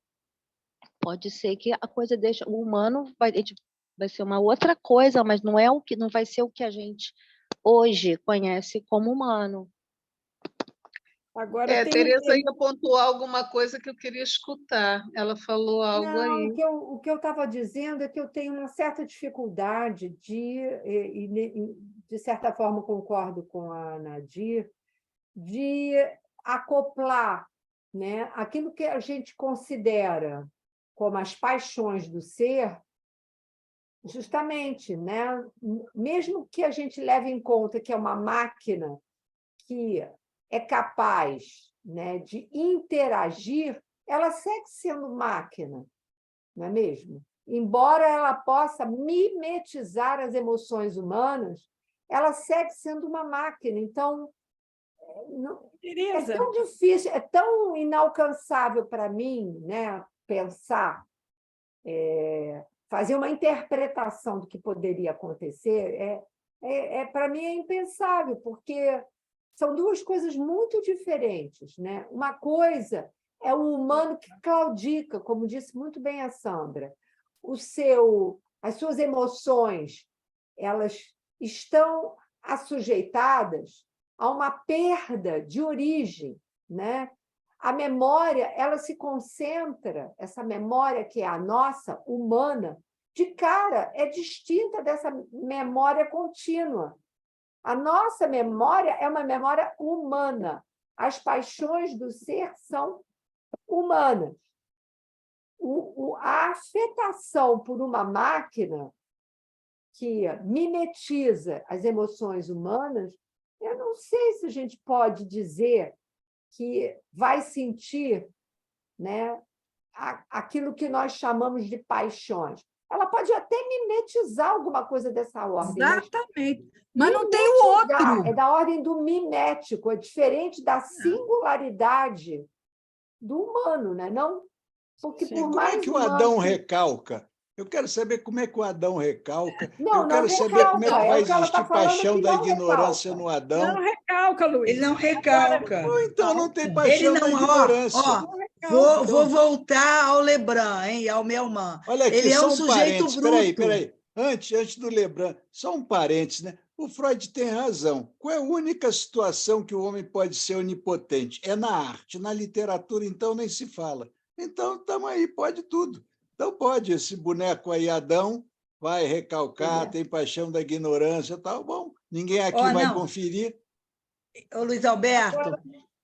G: Pode ser que a coisa deixe o humano vai ser uma outra coisa, mas não vai ser o que a gente hoje conhece como humano.
A: Agora tem
F: Teresa ia pontuar alguma coisa que eu queria escutar. Ela falou algo
B: Não,
F: aí.
B: o que eu estava dizendo é que eu tenho uma certa dificuldade de certa forma, concordo com a Nadir, de acoplar, né, aquilo que a gente considera como as paixões do ser, justamente, né, mesmo que a gente leve em conta que é uma máquina que é capaz, né, de interagir, ela segue sendo máquina, não é mesmo? Embora ela possa mimetizar as emoções humanas, ela segue sendo uma máquina. Então, é
A: Teresa,
B: tão difícil, é tão inalcançável para mim, né, pensar, fazer uma interpretação do que poderia acontecer. Para mim é impensável, porque são duas coisas muito diferentes, né? Uma coisa é o humano que claudica, como disse muito bem a Sandra. As suas emoções, elas estão assujeitadas a uma perda de origem, né? A memória, ela se concentra, essa memória que é a nossa, humana, de cara, é distinta dessa memória contínua. A nossa memória é uma memória humana. As paixões do ser são humanas. A afetação por uma máquina que mimetiza as emoções humanas, eu não sei se a gente pode dizer que vai sentir, né, aquilo que nós chamamos de paixões. Ela pode até mimetizar alguma coisa dessa ordem.
D: Exatamente. Mas não tem o outro.
B: É da ordem do mimético, é diferente da singularidade do humano, né? Não, porque
E: Sim,
B: por
E: como
B: mais
E: é que o
B: humano
E: Adão recalca? Eu quero saber como é que o Adão recalca.
B: Não,
E: Eu quero saber como é que
B: recalca,
E: vai
B: o que ela está
E: existir
B: falando
E: paixão
B: que
E: da
B: não
E: ignorância
B: recalca.
E: no Adão.
A: não recalca, Luiz.
C: Ele não recalca.
E: Ou então não tem
C: Ele
E: paixão da
C: não,
E: ignorância.
A: Não recalca.
C: vou voltar ao Lebrun, hein, ao Melman.
E: Olha aqui,
C: Ele é
E: só
C: um
E: um
C: sujeito
E: parênteses.
C: bruto.
E: Peraí. Antes do Lebrun, só um parênteses, né? O Freud tem razão. Qual é a única situação que o homem pode ser onipotente? É na arte. Na literatura, então, nem se fala. Então, estamos aí, pode tudo. Então, pode. Esse boneco aí, Adão, vai recalcar, tem paixão da ignorância e tal. Bom, ninguém aqui vai
C: não.
E: conferir.
C: Ô, Luiz Alberto,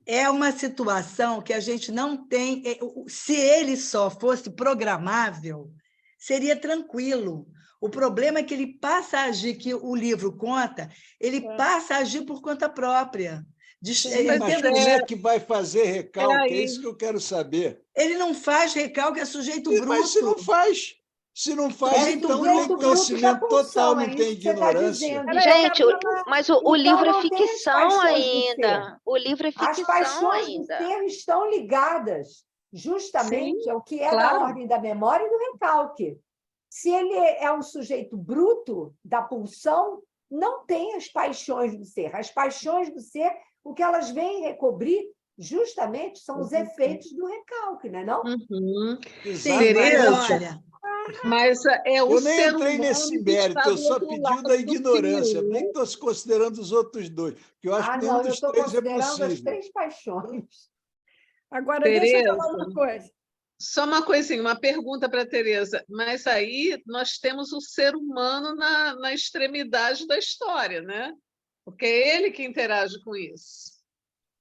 C: é uma situação que a gente não tem. Se ele só fosse programável, seria tranquilo. O problema é que ele passa a agir, que o livro conta, ele passa a agir por conta própria.
E: Sim, mas como é que vai fazer recalque? É isso que eu quero saber.
C: Ele não faz recalque, é sujeito bruto.
E: Mas se não faz,
C: Sujeito
E: então
C: bruto
E: tem conhecimento total, não tem ignorância.
G: Gente, mas o livro é
B: não tem as
G: ficção
B: paixões do
G: ainda.
B: ser.
G: O livro é
B: As
G: ficção
B: paixões do
G: ainda.
B: ser estão ligadas justamente
A: Sim,
B: ao que é
A: claro.
B: da ordem da memória e do recalque. Se ele é um sujeito bruto da pulsão, não tem as paixões do ser. As paixões do ser, o que elas vêm recobrir justamente são os efeitos do recalque, não é não?
F: Uhum.
C: Sim,
F: Tereza,
C: mas olha,
F: Mas é o
E: Eu nem
F: ser
E: entrei
F: humano
E: nesse
F: que
E: mérito,
F: está
E: eu
F: do
E: só
F: outro
E: pedi o
F: lado
E: da
F: do
E: ignorância,
F: fio.
E: nem estou considerando os outros dois, porque eu acho que nenhum
B: Não, eu
E: dos
B: estou
E: três é
B: considerando as
E: possível.
B: 3 paixões.
A: Agora, deixa eu falar
F: Tereza,
A: uma coisa.
F: só uma coisinha, uma pergunta para a Tereza. Mas aí nós temos o ser humano na extremidade da história, né? Porque é ele que interage com isso.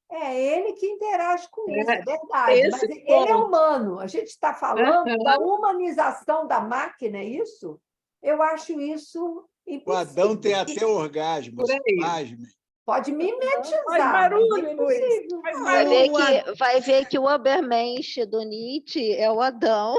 B: É ele que interage com isso, é verdade.
F: Esse
B: Mas ele é
F: ponto.
B: humano. A gente está falando da humanização da máquina, é isso? Eu acho isso
E: O Adão tem
B: impossível.
E: até orgasmo,
F: Por aí.
E: pasme.
B: Pode
A: Faz
B: mimetizar, mas é
A: barulho, Luiz.
B: impossível.
A: Faz
G: Vai
A: barulho.
G: ver que o Ubermensch do Nietzsche é o Adão.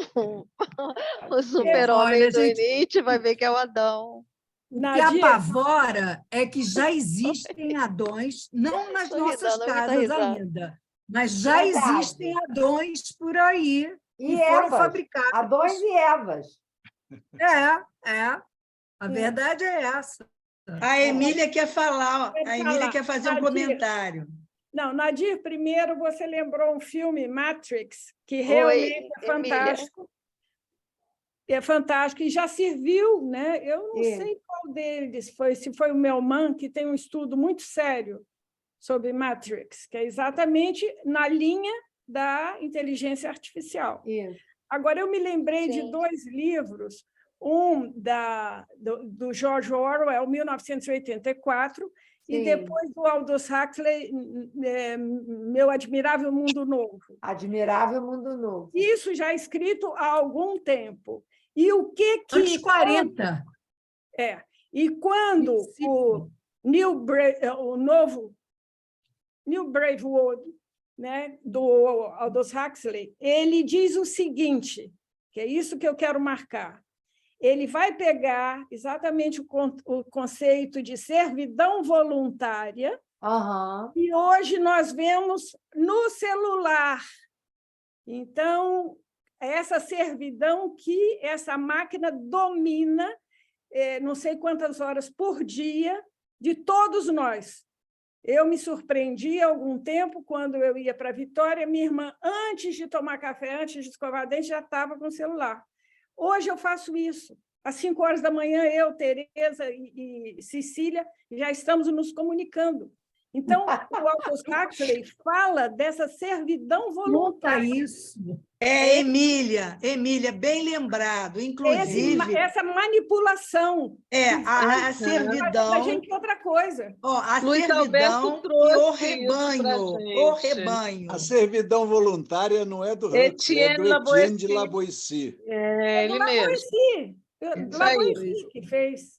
G: O super-homem
D: Olha,
G: do
D: gente,
G: Nietzsche vai ver que é o Adão.
D: o que
A: Nadir,
D: apavora é que já existem Adões, não nas
G: Tô
D: nossas
G: risando, muita
D: casas
G: risada.
D: ainda, mas já
B: Verdade.
D: existem Adões por aí
B: E
D: que foram
B: Evas,
D: fabricados.
B: Adões e Evas.
D: É. A verdade é essa.
C: a Emília quer falar,
A: Quero
C: a Emília
A: falar.
C: quer fazer um
A: Nadir.
C: comentário.
A: Não, Nadir, primeiro você lembrou um filme, Matrix, que
G: Oi,
A: realmente é
G: Emília.
A: fantástico. É fantástico e já serviu, né? Eu não
B: Isso.
A: sei qual deles foi, se foi o Melman, que tem um estudo muito sério sobre Matrix, que é exatamente na linha da inteligência artificial.
B: Isso.
A: Agora, eu me lembrei de
G: Sim.
A: 2 livros, um do George Orwell, 1984, e
B: Sim.
A: depois do Aldous Huxley, Meu Admirável Mundo Novo.
B: Admirável Mundo Novo.
A: Isso já é escrito há algum tempo. E o que
D: Antes 40.
A: E quando o novo New Brave World, né, do Aldous Huxley, ele diz o seguinte, que é isso que eu quero marcar. Ele vai pegar exatamente o conceito de servidão voluntária,
B: Aham.
A: e hoje nós vemos no celular. Então, essa servidão que essa máquina domina, não sei quantas horas por dia, de todos nós. Eu me surpreendi há algum tempo, quando eu ia para Vitória, minha irmã, antes de tomar café, antes de escovar dente, já estava com o celular. Hoje eu faço isso. Às 5 horas da manhã, eu, Tereza e Cecília, já estamos nos comunicando. Então, o Aldous Huxley fala dessa servidão
D: Nota
A: voluntária.
D: isso.
C: Emília, bem lembrado. Inclusive,
A: Essa manipulação.
C: a
A: A
C: servidão,
A: gente outra coisa.
C: a
F: Luiz
C: servidão
F: Alberto
C: e o
F: trouxe isso
C: rebanho,
F: pra
C: o
F: gente.
C: rebanho.
E: A servidão voluntária não é do Huxley, é
F: Etienne
E: do Etienne de
F: Laboissy.
E: Laboissy.
F: Ele mesmo. Isso aí.
A: Laboissy que fez.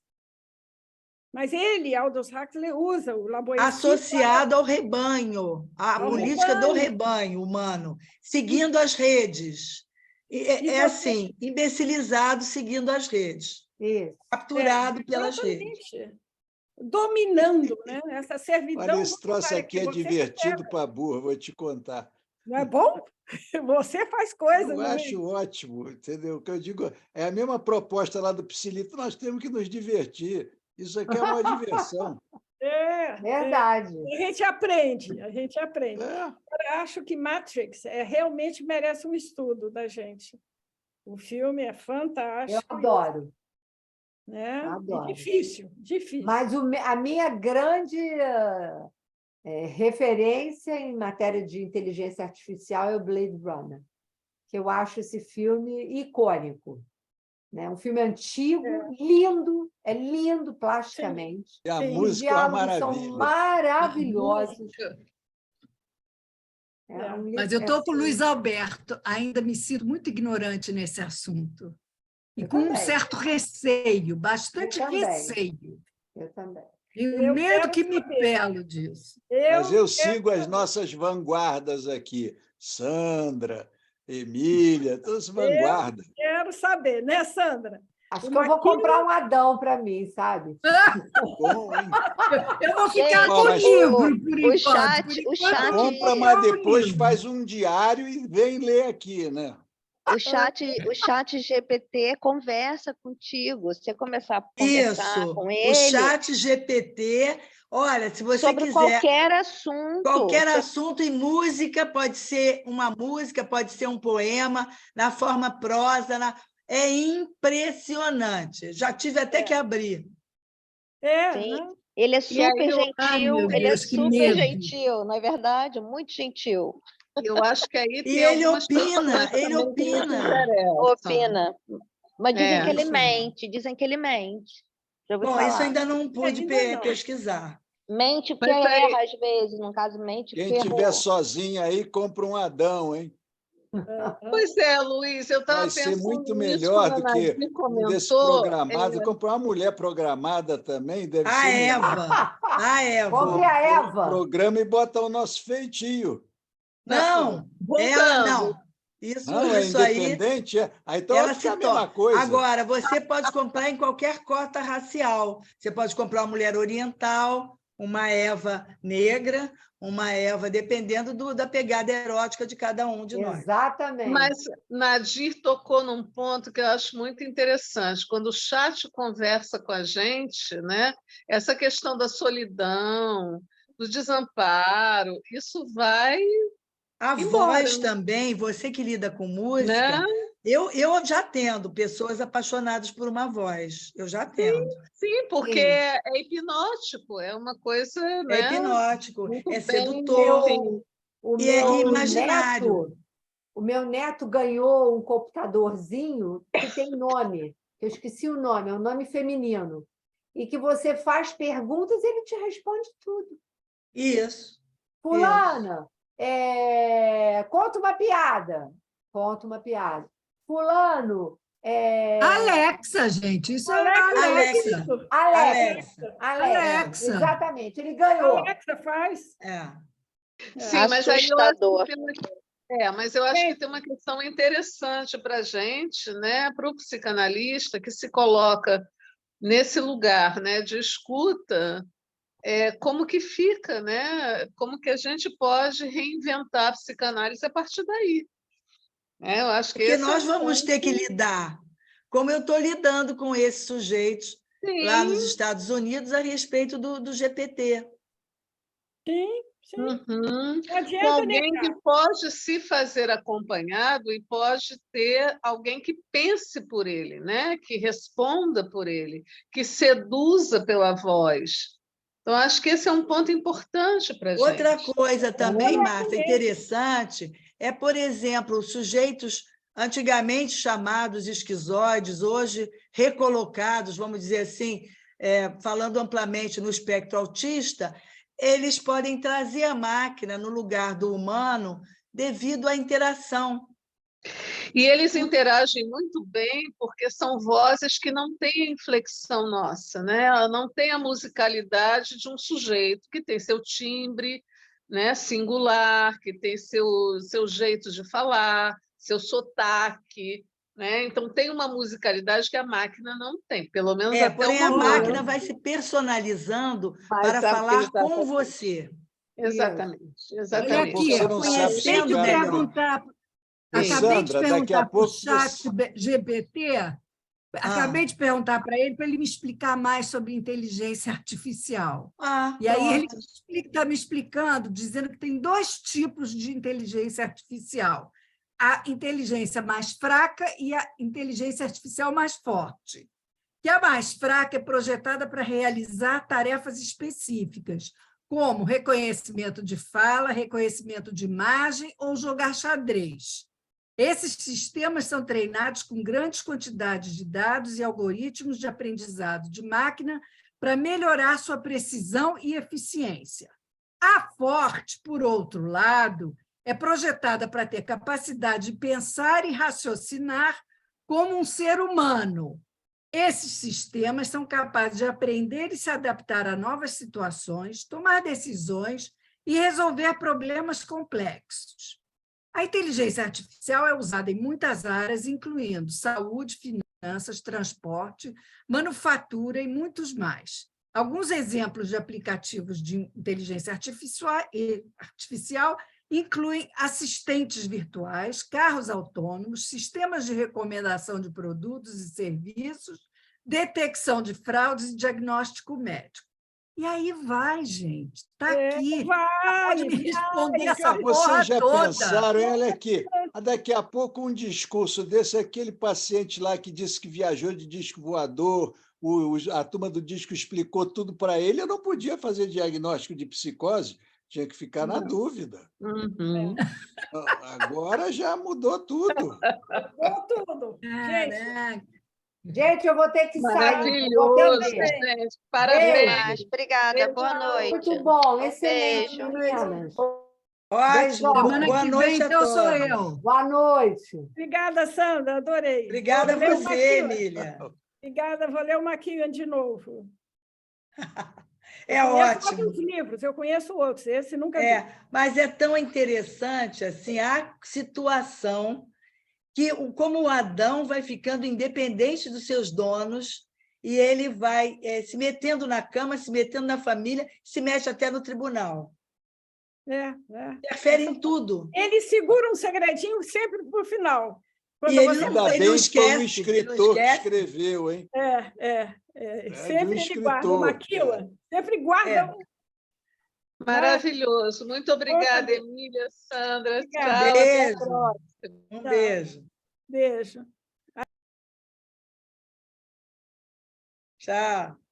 A: Mas ele, Aldous Huxley, usa o Laboissy
C: Associado ao rebanho, à
A: Ao
C: política do
A: rebanho.
C: rebanho humano, seguindo as redes.
A: E
C: É
A: você-
C: assim, imbecilizado seguindo as redes,
B: Isso.
C: capturado pelas redes.
A: exatamente. Dominando, né? Essa servidão.
E: Olha, esse troço
A: voluntária
E: aqui
A: que
E: é
A: você
E: divertido para burro, vou te contar.
A: Não é bom? Você faz coisa.
E: Eu
A: não é?
E: acho ótimo, entendeu? O que eu digo é a mesma proposta lá do Psilito, nós temos que nos divertir. Isso aqui é uma diversão.
B: Verdade.
A: A gente aprende, a gente aprende.
E: É.
A: Eu acho que Matrix realmente merece um estudo da gente. O filme é
B: Eu
A: fantástico.
B: adoro.
A: Né?
B: Adoro.
A: E difícil, difícil.
B: Mas a minha grande referência em matéria de inteligência artificial é o Blade Runner, que eu acho esse filme icônico. Né? Um filme antigo, lindo, é lindo plasticamente.
E: E a
A: Sim.
B: Os
E: música é uma
B: diálogos são
E: maravilha.
B: maravilhosos.
D: Mas eu estou com o Luiz Alberto, ainda me sinto muito ignorante nesse assunto. E
B: Eu
D: com um
B: também.
D: certo receio, bastante
B: Eu também.
D: receio.
B: Eu também.
D: E
A: Eu
D: o medo
A: quero
D: que me
A: saber.
D: pelo disso.
E: Mas eu
A: quero
E: sigo as
A: saber.
E: nossas vanguardas aqui. Sandra, Emília, todas vanguardas.
A: Quero saber, né, Sandra?
B: Acho que eu vou comprar um Adão para mim, sabe?
E: Bom, hein?
D: Eu vou ficar
G: Gente,
D: com o
E: mas-
D: livro, por enquanto.
G: chat-
D: Por
G: o
D: enquanto,
G: chat-
E: Compra, mas depois faz um diário e vem ler aqui, né?
G: O chat GPT conversa contigo. Você começar a conversar
C: Isso,
G: com
C: o
G: ele
C: chat GPT. Olha, se você
G: sobre
C: quiser
G: qualquer assunto.
C: qualquer
G: Você-
C: assunto em música, pode ser uma música, pode ser um poema, na forma prosa, é impressionante. Já tive até que abrir.
G: Sim.
A: Né?
G: Ele é
F: E aí
G: super
F: eu-
D: Ai,
G: gentil,
D: meu
G: ele é
D: Deus, que
G: super
D: medo.
G: gentil, não é verdade? Muito gentil.
F: Eu acho que aí
C: E
F: tem
C: ele
F: algumas
C: opina,
F: personagens
C: ele
F: também que nos
C: opina.
F: interessam.
G: Opina. Mas dizem que ele
C: isso.
G: mente, dizem que ele mente. Já ouvi
C: Bom,
G: falar.
C: isso ainda não pude
A: Ainda não.
C: pesquisar.
G: Mente porque
F: Mas aí-
G: erra às vezes, no caso, mente
E: Quem
G: porque
E: estiver
G: errou.
E: sozinho aí, compra um Adão, hein?
F: Pois é, Luiz, eu estava
E: Vai ser
F: pensando
E: muito
F: nisso
E: melhor
F: quando
E: do
F: a
E: que
F: Nadir
E: um desses
F: comentou.
E: programados. Comprar uma mulher programada também deve
C: A
E: ser melhor.
C: Eva, a Eva.
B: Compre a Eva.
E: Programa e bota o nosso feitio.
C: Não,
F: Voltando.
C: ela não. Isso,
E: Não, é
C: isso aí,
E: independente? Então
C: ela
E: vai
C: se
E: ficar a mesma
C: torna.
E: coisa.
C: Agora, você pode comprar em qualquer cota racial. Você pode comprar uma mulher oriental, uma Eva negra, uma Eva, dependendo da pegada erótica de cada um de nós.
B: Exatamente.
F: Mas Nadir tocou num ponto que eu acho muito interessante. Quando o chat conversa com a gente, né, essa questão da solidão, do desamparo, isso vai,
C: A
F: embora,
C: voz também, você que lida com música,
F: né?
C: eu já atendo pessoas apaixonadas por uma voz. Eu já atendo.
F: Sim, porque
B: Sim.
F: é hipnótico, é uma coisa,
C: É
F: né?
C: hipnótico,
F: Muito
C: é
F: bem,
C: sedutor.
F: enfim.
C: E é imaginário.
B: O meu neto ganhou um computadorzinho que tem nome. Eu esqueci o nome, é um nome feminino. E que você faz perguntas e ele te responde tudo.
C: Isso.
B: Fulana, conta uma piada. Conta uma piada. Fulano,
D: Alexa, gente, isso é
C: Alexa.
D: Alexa.
B: Alexa.
D: Alexa.
B: Exatamente, ele ganhou.
A: Alexa faz.
C: É.
F: Sim, mas aí eu acho
G: Assustador.
F: que mas eu acho que tem uma questão interessante para a gente, né, para o psicanalista que se coloca nesse lugar, né, de escuta, como que fica, né? Como que a gente pode reinventar a psicanálise a partir daí, né? Eu acho que
C: Porque
F: esse é
C: nós
F: um
C: vamos ter que
F: ponto.
C: lidar, como eu estou lidando com esses sujeitos lá nos
F: Sim,
C: Estados Unidos a respeito do GPT.
A: Sim, sim.
F: uhum.
A: Não
F: Com
A: adianta
F: alguém
A: negar.
F: que pode se fazer acompanhado e pode ter alguém que pense por ele, né? Que responda por ele, que seduza pela voz. Então, acho que esse é um ponto importante para a
C: Outra
F: gente.
C: coisa também, Marta,
A: Exatamente.
C: interessante, é, por exemplo, sujeitos antigamente chamados esquizoides, hoje recolocados, vamos dizer assim, falando amplamente no espectro autista, eles podem trazer a máquina no lugar do humano devido à interação.
F: E eles interagem muito bem porque são vozes que não têm a inflexão nossa, né? Ela não tem a musicalidade de um sujeito que tem seu timbre, né, singular, que tem seu jeito de falar, seu sotaque, né? Então tem uma musicalidade que a máquina não tem, pelo menos até o
C: Porém, a máquina
F: momento.
C: vai se personalizando
F: Mas,
C: para falar com
F: exatamente,
C: você.
F: exatamente,
D: E
E: Daqui a pouco
D: aqui,
E: você
F: exatamente.
E: não sabe se o
D: acabei de
E: cara...
D: perguntar,
E: Ô,
F: Sim.
E: Sandra, daqui a
D: para o
E: pouco
D: chat
E: você...
D: GPT,
C: Ah,
D: acabei de perguntar para ele me explicar mais sobre inteligência artificial. E aí ele
C: pronto.
D: está me explicando, dizendo que tem dois tipos de inteligência artificial: a inteligência mais fraca e a inteligência artificial mais forte. Que a mais fraca é projetada para realizar tarefas específicas, como reconhecimento de fala, reconhecimento de imagem ou jogar xadrez. Esses sistemas são treinados com grandes quantidades de dados e algoritmos de aprendizado de máquina para melhorar sua precisão e eficiência. A forte, por outro lado, é projetada para ter capacidade de pensar e raciocinar como um ser humano. Esses sistemas são capazes de aprender e se adaptar a novas situações, tomar decisões e resolver problemas complexos. A inteligência artificial é usada em muitas áreas, incluindo saúde, finanças, transporte, manufatura e muitos mais. Alguns exemplos de aplicativos de inteligência artificial incluem assistentes virtuais, carros autônomos, sistemas de recomendação de produtos e serviços, detecção de fraudes e diagnóstico médico. E aí vai, gente, está aqui. Pode me responder essa
E: Vocês
D: porra
E: já
D: toda.
E: pensaram, olha aqui, daqui a pouco um discurso desse, aquele paciente lá que disse que viajou de disco voador, a turma do disco explicou tudo para ele, eu não podia fazer diagnóstico de psicose, tinha que ficar na dúvida.
F: Uhum.
E: Agora já mudou tudo.
A: Mudou tudo. Gente,
D: Caraca.
B: Gente, eu vou ter que sair, eu vou
F: Maravilhoso,
B: atender.
F: gente.
G: Até
F: Parabéns.
G: mais. Obrigada. Boa noite.
B: Muito bom,
G: Um
B: excelente,
G: beijo.
B: meninas.
C: Ótimo.
B: Beijão.
D: Semana
C: Boa
D: que vem,
C: noite a
D: então, sou
C: todos.
D: eu.
B: Boa noite.
A: obrigada, Sandra, adorei.
C: Obrigada a
A: Vou ler uma
C: você,
A: aqui.
C: Emília.
A: Obrigada, vou ler uma aqui de novo.
C: É
A: Eu conheço
C: ótimo.
A: outros livros, eu conheço outros, esse nunca vi.
C: Mas é tão interessante assim a situação que, como o Adão vai ficando independente dos seus donos e ele vai se metendo na cama, se metendo na família, se mete até no tribunal. Interfere em tudo.
A: Ele segura um segredinho sempre para o final.
C: E ele
E: Ainda
C: não
E: bem que foi um
C: esquece,
E: escritor que escreveu, hein? De um
A: sempre ele guarda
E: escritor.
A: uma quila, sempre guarda.
F: Maravilhoso. Muito obrigada,
A: Outra-
F: Emília, Sandra.
A: Obrigada.
F: Tchau, até a
C: Beijo.
F: próxima.
C: Um
A: Tchau.
C: beijo.
A: Beijo.
C: Tchau.